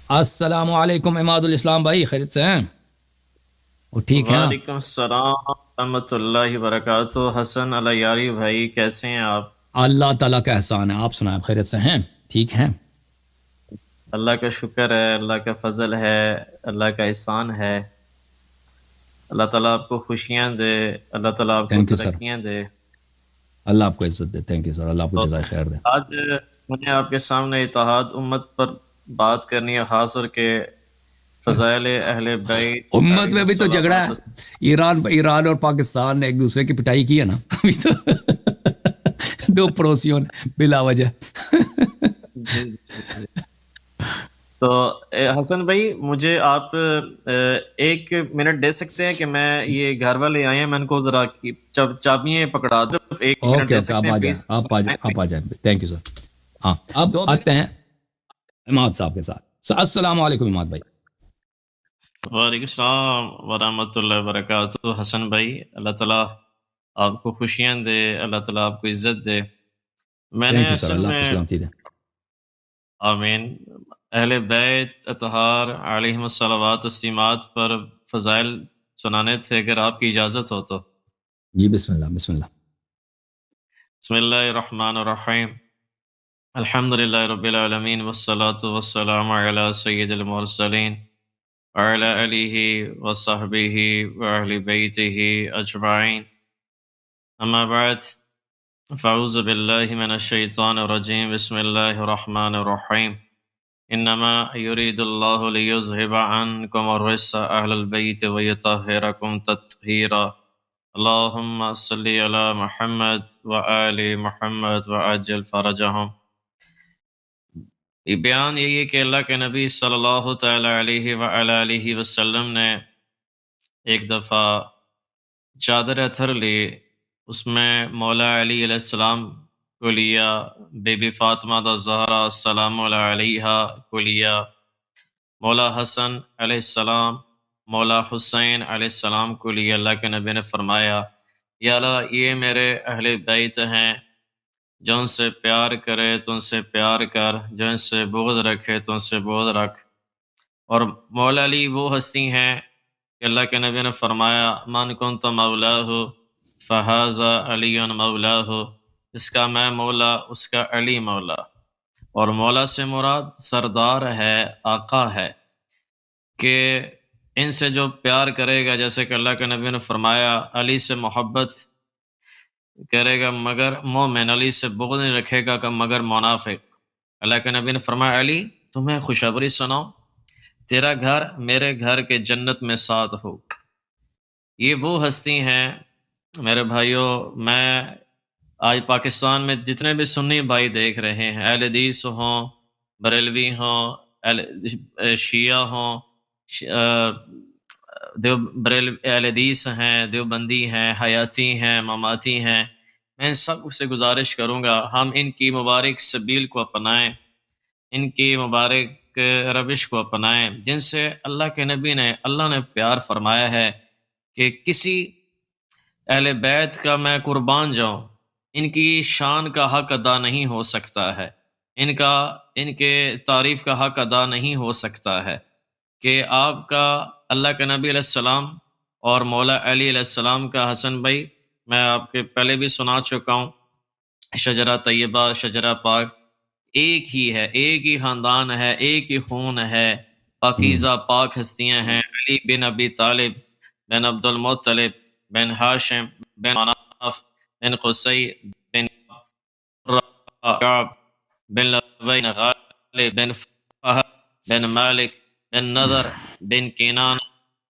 السلام علیکم اماد الاسلام بھائی، خیریت سے ہیں؟ وہ ٹھیک ہیں آپ؟ وعلیکم السلام ورحمۃ اللہ وبرکاتہ۔ حسن علیاری بھائی، کیسے ہیں آپ؟ اللہ تعالیٰ کا احسان ہے، آپ سنائیں، خیریت سے ہیں؟ ٹھیک ہیں؟ اللہ کا شکر ہے، اللہ کا فضل ہے، اللہ کا احسان ہے۔ اللہ تعالیٰ آپ کو خوشیاں دے، اللہ تعالیٰ آپ کو تھینک یو سر، ترقیاں دے۔ اللہ آپ کو عزت دے، تھینک یو سر، اللہ آپ کو تو جزائے خیر دے۔ آج میں نے آپ کے سامنے اتحاد امت پر بات کرنی ہے، خاص طور کے فضائل اہل بیت امت علیہ میں بھی تو جھگڑا ہے، الصلوۃ۔ ایران اور پاکستان نے ایک دوسرے کی پٹائی کی ہے نا ابھی تو دو پڑوسیوں نے بلا وجہ۔ جی جی جی۔ تو حسن بھائی، مجھے آپ 1 منٹ دے سکتے ہیں کہ میں یہ گھر والے آئے ہیں، میں ان کو ذرا چابیاں پکڑا دوں، 1 منٹ اوکے دے اوکے، سکتے آپ ہیں آ جائیں، پلیز؟ آپ آ جائیں، تھینک یو سر۔ ہاں، اب آتے ہیں اماد صاحب کے ساتھ۔ السلام علیکم اماد بھائی۔ وعلیکم السلام ورحمۃ اللہ وبرکاتہ۔ حسن بھائی، اللہ تعالیٰ آپ کو خوشیاں دے، اللہ تعالیٰ آپ کو عزت دے۔ میں نے تھینک یو سر، اصل اللہ آپ میں کو سلامتی دے۔ آمین، اہل بیت اطہار علیہم الصلوات تسلیمات پر فضائل سنانے تھے، اگر آپ کی اجازت ہو تو۔ جی بسم اللہ، بسم اللہ۔ بسم اللہ الرحمن الرحیم، الحمد للہ رب العالمین، والصلاة والسلام علی سید المرسلین وعلی آلہ وصحبہ واہل بیتہ اجمعین، اما بعد، فاعوذ باللہ من الشیطان الرجیم، بسم اللہ الرحمن الرحیم، انما یرید اللہ لیذہب عنکم الرجس اہل البیت ویطہرکم تطہیرا، اللہم صلی علی محمد وآل محمد وعجل فرجہم۔ یہ بیان یہی ہے کہ اللہ کے نبی صلی اللہ تعالی علیہ وآلہ وسلم نے ایک دفعہ چادر اتھر لی، اس میں مولا علی علیہ السلام کو لیا، بی بی فاطمہ دا زہرا السلام علیہا کو لیا، مولا حسن علیہ السلام، مولا حسین علیہ السلام کو لیا۔ اللہ کے نبی نے فرمایا، یا اللہ، یہ میرے اہل بیت ہیں، جو ان سے پیار کرے تو ان سے پیار کر، جو ان سے بغض رکھے تو ان سے بغض رکھ۔ اور مولا علی وہ ہستی ہیں کہ اللہ کے نبی نے فرمایا، من کنت مولاہ فہذا علی مولاہ، اس کا میں مولا، اس کا علی مولا۔ اور مولا سے مراد سردار ہے، آقا ہے، کہ ان سے جو پیار کرے گا، جیسے کہ اللہ کے نبی نے فرمایا، علی سے محبت کرے گا مگر مومن، علی سے بغض نہیں رکھے گا کہ مگر منافق۔ اللہ کے نبی نے فرمایا، علی تمہیں خوشخبری سناؤ، تیرا گھر میرے گھر کے جنت میں ساتھ ہو۔ یہ وہ ہستی ہیں میرے بھائیوں۔ میں آج پاکستان میں جتنے بھی سنی بھائی دیکھ رہے ہیں، اہل حدیث ہوں، بریلوی ہوں، شیعہ ہوں، اہل حدیث ہیں، دیوبندی ہیں، حیاتی ہیں، مماتی ہیں، میں سب سے گزارش کروں گا ہم ان کی مبارک سبیل کو اپنائیں، ان کی مبارک روش کو اپنائیں، جن سے اللہ کے نبی نے، اللہ نے پیار فرمایا ہے کہ کسی اہل بیت کا میں قربان جاؤں، ان کی شان کا حق ادا نہیں ہو سکتا ہے، ان کے تعریف کا حق ادا نہیں ہو سکتا ہے کہ آپ کا اللہ کے نبی علیہ السلام اور مولا علی علیہ السلام کا حسن بھائی، میں آپ کے پہلے بھی سنا چکا ہوں، شجرہ طیبہ، شجرہ پاک ایک ہی ہے، ایک ہی خاندان ہے، ایک ہی خون ہے، پاکیزہ پاک ہستیاں ہیں، علی بن ابی طالب بن عبد المطلب بن ہاشم بن مناف بن قصی بن کعب بن لبی بن غالب بن فہد بن مالک بن نضر بن کینان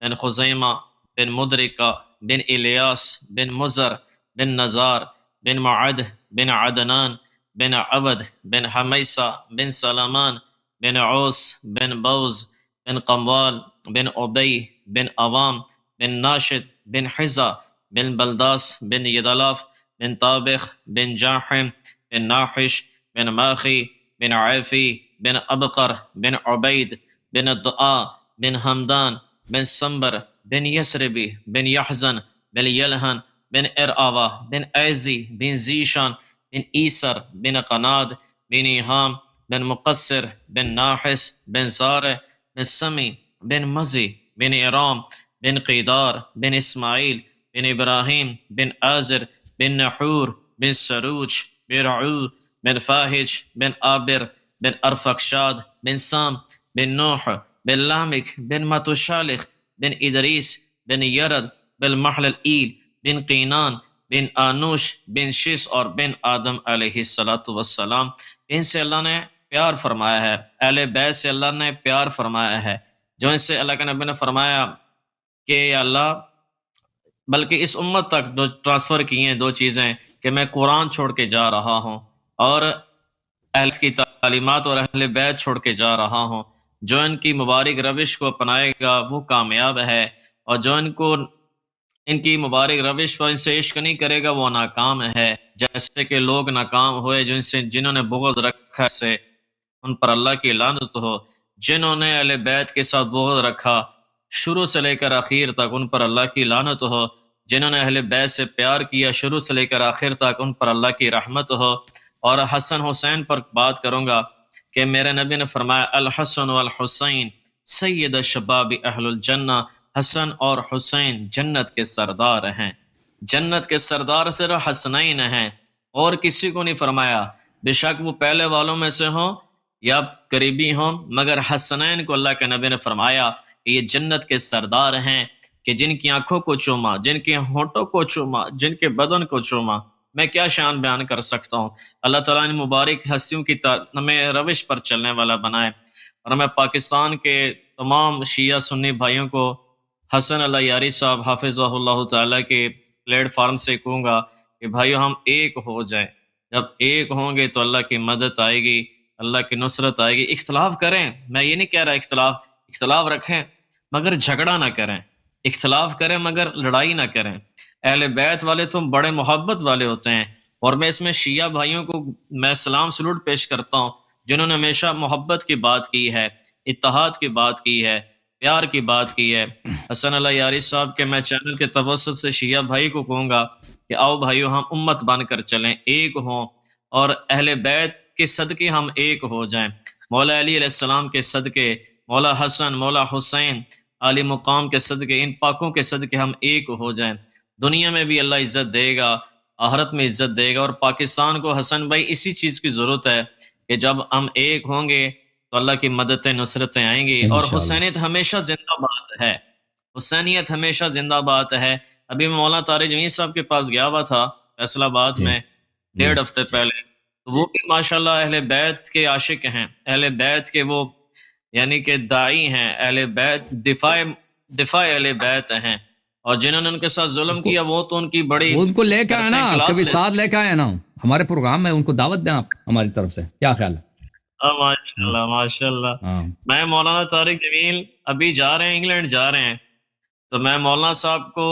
بن خزیمہ بن مدرکہ بن الیاس بن مزر بن نزار بن معد بن عدنان بن عبد بن حمیسہ بن سلمان بن عوس بن بوز بن قموال بن عبی بن عوام بن ناشد بن حزا بن بلداس بن یدلاف بن طابخ بن جاحم بن ناحش بن ماخی بن عیفی بن ابقر بن عبید بن الدعاء بن حمدان بن سمبر بن یسربی بن یحزن بن یلہن بن ارعوہ بن ایزی بن زیشان بن ایسر بن قناد بن ایہام بن مقصر بن ناحس بن زارع بن سمی بن مزی بن ارام بن قیدار بن اسماعیل بن ابراہیم بن آزر بن نحور بن سروج بن رعو بن فاہج بن آبر بن ارفقشاد بن سام بن نوح بن لامک بن متشالخ بن ادریس بن یرد بن محل الایل بن قینان بن آنوش بن شیس اور بن آدم علیہ السلام. ان سے اللہ نے پیار فرمایا ہے، اہل بیت سے اللہ نے پیار فرمایا ہے، جو ان سے اللہ کے نبی نے فرمایا کہ یا اللہ، بلکہ اس امت تک جو ٹرانسفر کی ہیں دو چیزیں، کہ میں قرآن چھوڑ کے جا رہا ہوں اور اہل کی تعلیمات اور اہل بیت چھوڑ کے جا رہا ہوں. جو ان کی مبارک روش کو اپنائے گا وہ کامیاب ہے، اور جو ان کی مبارک روش پر ان سے عشق نہیں کرے گا وہ ناکام ہے. جیسے کہ لوگ ناکام ہوئے جنہوں نے بغض رکھا سے ان پر اللہ کی لعنت ہو. جنہوں نے اہل بیت کے ساتھ بغض رکھا شروع سے لے کر آخر تک ان پر اللہ کی لعنت ہو. جنہوں نے اہل بیت سے پیار کیا شروع سے لے کر آخر تک ان پر اللہ کی رحمت ہو. اور حسن حسین پر بات کروں گا کہ میرے نبی نے فرمایا الحسن والحسین سید شباب اہل الجنہ. حسن اور حسین جنت کے سردار ہیں، جنت کے سردار صرف حسنین ہیں اور کسی کو نہیں فرمایا. بے شک وہ پہلے والوں میں سے ہوں یا قریبی ہوں، مگر حسنین کو اللہ کے نبی نے فرمایا کہ یہ جنت کے سردار ہیں، کہ جن کی آنکھوں کو چوما، جن کے ہونٹوں کو چوما، جن کے بدن کو چوما. میں کیا شان بیان کر سکتا ہوں. اللہ تعالیٰ نے مبارک ہستیوں کی ہمیں روش پر چلنے والا بنائے، اور میں پاکستان کے تمام شیعہ سنی بھائیوں کو حسن اللہ یاری صاحب حافظہ اللہ تعالیٰ کے پلیٹ فارم سے کہوں گا کہ بھائیو ہم ایک ہو جائیں. جب ایک ہوں گے تو اللہ کی مدد آئے گی، اللہ کی نصرت آئے گی. اختلاف کریں، میں یہ نہیں کہہ رہا اختلاف رکھیں مگر جھگڑا نہ کریں، اختلاف کریں مگر لڑائی نہ کریں. اہل بیت والے تو بڑے محبت والے ہوتے ہیں، اور میں اس میں شیعہ بھائیوں کو میں سلام سلوٹ پیش کرتا ہوں جنہوں نے ہمیشہ محبت کی بات کی ہے، اتحاد کی بات کی ہے، پیار کی بات کی ہے. حسن اللہ یاری صاحب کے میں چینل کے توسط سے شیعہ بھائی کو کہوں گا کہ آؤ بھائیو ہم امت بن کر چلیں، ایک ہوں، اور اہل بیت کے صدقے ہم ایک ہو جائیں. مولا علی علیہ السلام کے صدقے، مولا حسن، مولا حسین عالی مقام کے صدقے، ان پاکوں کے صدقے ہم ایک ہو جائیں. دنیا میں بھی اللہ عزت دے گا، آخرت میں عزت دے گا. اور پاکستان کو حسن بھائی اسی چیز کی ضرورت ہے کہ جب ہم ایک ہوں گے تو اللہ کی مددیں نصرتیں آئیں گی. اور حسینیت ہمیشہ زندہ باد ہے، حسینیت ہمیشہ زندہ باد ہے. ابھی میں مولانا طارق جمیل صاحب کے پاس گیا ہوا تھا فیصل آباد میں 1.5 ہفتے پہلے، تو وہ بھی ماشاءاللہ اہل بیت کے عاشق ہیں، اہل بیت کے وہ یعنی کہ داعی ہیں، اہل بیت دفاع اہل بیت ہیں. اور جنہوں نے ان کے ساتھ ظلم کیا وہ تو ان کی بڑی ان کو لے کے آئے نا، کبھی ساتھ لے کے آئے نا ہمارے پروگرام میں، ان کو دعوت دیں آپ ہماری طرف سے. کیا خیال ہے؟ ماشاءاللہ ماشاءاللہ. میں مولانا طارق جمیل ابھی جا رہے ہیں، انگلینڈ جا رہے ہیں، تو میں مولانا صاحب کو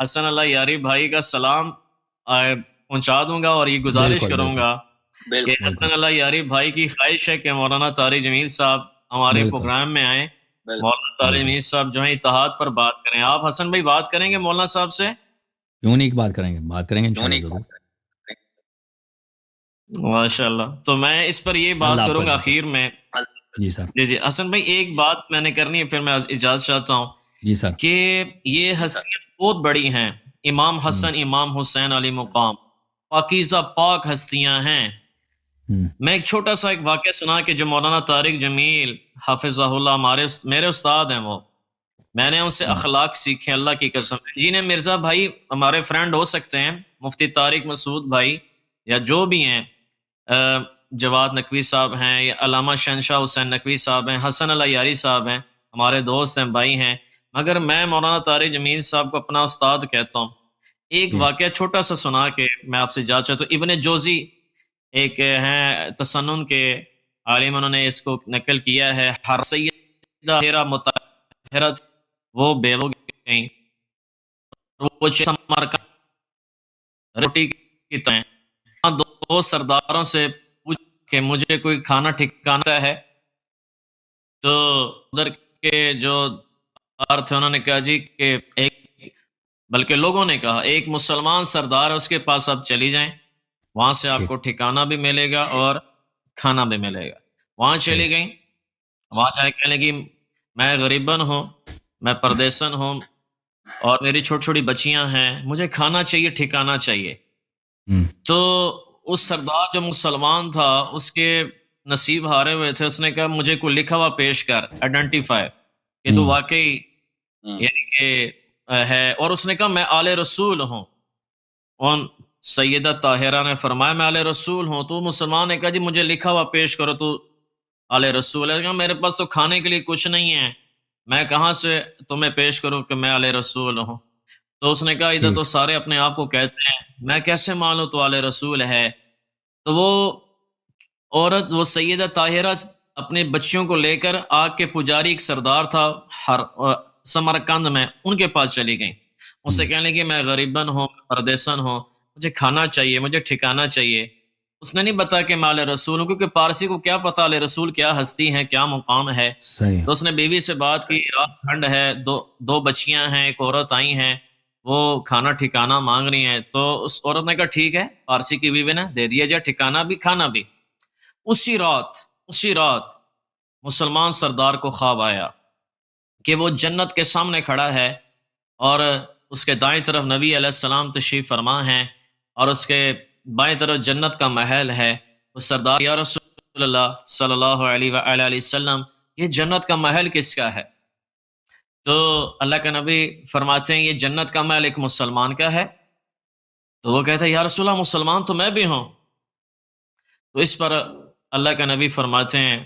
حسن اللہ یاری بھائی کا سلام پہنچا دوں گا، اور یہ گزارش کروں گا کہ حسن اللہ یاری بھائی کی خواہش ہے کہ مولانا طارق جمیل صاحب ہمارے پروگرام میں آئیں. مولانا طارق جمیل صاحب جو ہے اتحاد پر بات کریں. آپ حسن بھائی بات کریں گے مولانا صاحب سے؟ کیوں نہیں بات کریں گے انشاءاللہ ضرور. ماشاءاللہ. تو میں اس پر یہ بات کروں گا آخر میں. جی سر. جی حسن بھائی ایک بات میں نے کرنی ہے، پھر میں اجازت چاہتا ہوں. جی سر. کہ یہ ہستیاں بہت بڑی ہیں، امام حسن، امام حسین علی مقام، پاکیزہ پاک ہستیاں ہیں. میں ایک چھوٹا سا ایک واقعہ سنا کہ جو مولانا طارق جمیل حافظہ اللہ میرے استاد ہیں، وہ میں نے ان سے اخلاق سیکھے اللہ کی قسم. جی نے مرزا بھائی ہمارے فرینڈ ہو سکتے ہیں، مفتی طارق مسعود بھائی یا جو بھی ہیں، جواد نقوی صاحب ہیں یا علامہ شہنشاہ حسین نقوی صاحب ہیں، حسن اللہ یاری صاحب ہیں، ہمارے دوست ہیں، بھائی ہیں، مگر میں مولانا طارق جمیل صاحب کو اپنا استاد کہتا ہوں. ایک واقعہ چھوٹا سا سنا کے میں آپ سے جا چاہتا ہوں. ابن جوزی ایک ہیں تسنن کے عالم، انہوں نے اس کو نقل کیا ہے. ہر سیدہ ہیرا مطہرت وہ بیوہ گئیں، وہ روٹی کی طرح دو سرداروں سے پوچھ کہ مجھے کوئی کھانا ٹھکانا ہے. تو ادھر کے جو تھے انہوں نے کہا جی کہ بلکہ لوگوں نے کہا ایک مسلمان سردار ہے، اس کے پاس آپ چلی جائیں، وہاں سے آپ کو ٹھکانہ بھی ملے گا اور کھانا بھی ملے گا. وہاں چلی گئیں. وہاں جا کے کہنے لگی میں غریبن ہوں, میں پردیسن ہوں, اور میری چھوٹی چھوٹی بچیاں ہیں, مجھے کھانا چاہیے, ٹھکانا چاہیے. تو اس سردار جو مسلمان تھا اس کے نصیب ہارے ہوئے تھے, اس نے کہا مجھے کوئی لکھا ہوا پیش کر, آئیڈینٹیفائی کہ تو واقعی یعنی کہ ہے. اور اس نے کہا میں آل رسول ہوں. اور سیدہ طاہرہ نے فرمایا میں آل رسول ہوں. تو مسلمان نے کہا جی مجھے لکھا ہوا پیش کرو, تو آل رسول ہے. میرے پاس تو کھانے کے لیے کچھ نہیں ہے, میں کہاں سے تمہیں پیش کروں کہ میں آل رسول ہوں. تو اس نے کہا ادھر تو سارے اپنے آپ کو کہتے ہیں, میں کیسے مانوں تو آل رسول ہے. تو وہ عورت, وہ سیدہ طاہرہ اپنے بچیوں کو لے کر آگ کے پجاری ایک سردار تھا سمرقند میں, ان کے پاس چلی گئیں. اس سے کہنے لگی میں غریبن ہوں, پردیسن ہوں, مجھے کھانا چاہیے, مجھے ٹھکانا چاہیے. اس نے نہیں بتایا کہ میں آل رسول ہوں, کیونکہ پارسی کو کیا پتا آل رسول کیا ہستی ہے, کیا مقام ہے. تو اس نے بیوی سے بات کی, رات ٹھنڈ ہے, دو بچیاں ہیں, ایک عورت آئی ہیں, وہ کھانا ٹھکانا مانگ رہی ہیں. تو اس عورت نے کہا ٹھیک ہے, پارسی کی بیوی نے دے دیا جائے ٹھکانا بھی کھانا بھی. اسی رات مسلمان سردار کو خواب آیا کہ وہ جنت کے سامنے کھڑا ہے, اور اس کے دائیں طرف نبی علیہ السلام تشریف فرما ہیں, اور اس کے بائیں طرف جنت کا محل ہے. وہ سردار یا رسول اللہ صلی اللہ علیہ وآلہ وسلم یہ جنت کا محل کس کا ہے؟ تو اللہ کے نبی فرماتے ہیں یہ جنت کا محل ایک مسلمان کا ہے. تو وہ کہتا ہے یا رسول اللہ مسلمان تو میں بھی ہوں. تو اس پر اللہ کے نبی فرماتے ہیں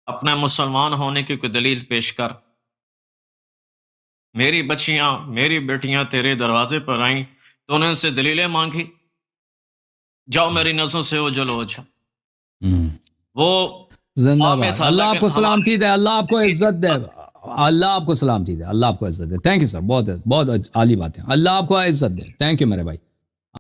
اپنے مسلمان ہونے کی کوئی دلیل پیش کر. میری بچیاں, میری بیٹیاں تیرے دروازے پر آئیں تو انہیں سے دلیلیں مانگی, جاؤ میری نظروں سے اوجھل ہو جا. وہ زندہ باد. اللہ آپ کو سلامتی دے, اللہ آپ کو عزت دے, اللہ آپ کو سلامتی دے, اللہ آپ کو عزت دے. تھینک یو سر, بہت عالی بات ہے. اللہ آپ کو عزت دے. تھینک یو میرے بھائی.